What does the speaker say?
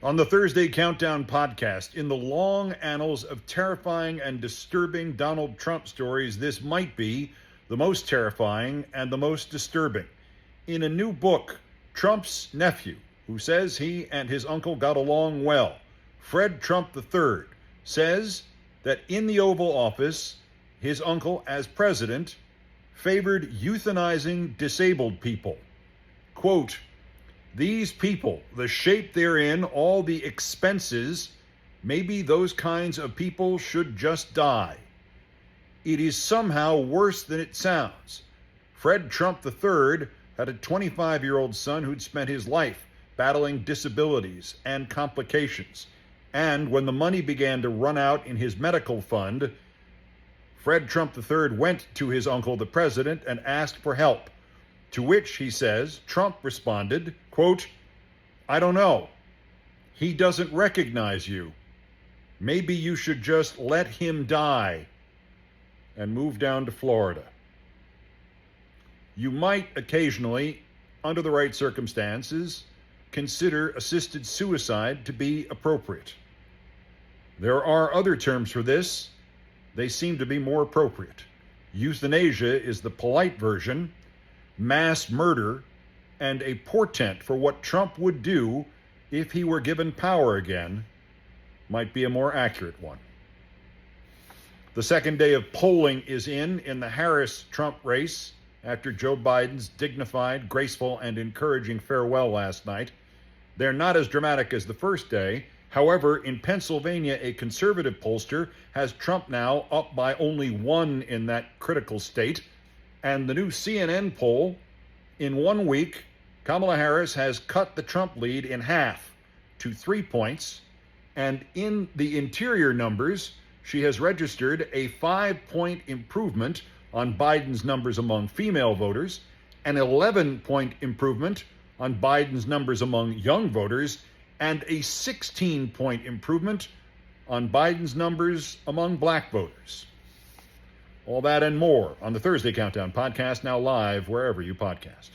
On the Thursday Countdown podcast, in the long annals of terrifying and disturbing Donald Trump stories, this might be the most terrifying and the most disturbing. In a new book, Trump's nephew, who says he and his uncle got along well, Fred Trump III, says that in the Oval Office, his uncle, as president, favored euthanizing disabled people. Quote, "These people, the shape they're in, all the expenses, maybe those kinds of people should just die. It is somehow worse than it sounds. Fred Trump III had a 25-year-old son who'd spent his life battling disabilities and complications. And when the money began to run out in his medical fund, Fred Trump III went to his uncle, the president, and asked for help. To which, he says, Trump responded, quote, I don't know. He doesn't recognize you. Maybe you should just let him die and move down to Florida. You might occasionally, under the right circumstances, consider assisted suicide to be appropriate. There are other terms for this. They seem to be more appropriate. Euthanasia is the polite version. Mass murder, and a portent for what Trump would do if he were given power again, might be a more accurate one. The second day of polling is in the Harris-Trump race after Joe Biden's dignified, graceful, and encouraging farewell last night. They're not as dramatic as the first day. However, in Pennsylvania, a conservative pollster has Trump now up by only one in that critical state. And the new CNN poll, in 1 week, Kamala Harris has cut the Trump lead in half to 3 points. And in the interior numbers, she has registered a 5-point improvement on Biden's numbers among female voters, an 11-point improvement on Biden's numbers among young voters, and a 16-point improvement on Biden's numbers among black voters. All that and more on the Thursday Countdown podcast, now live wherever you podcast.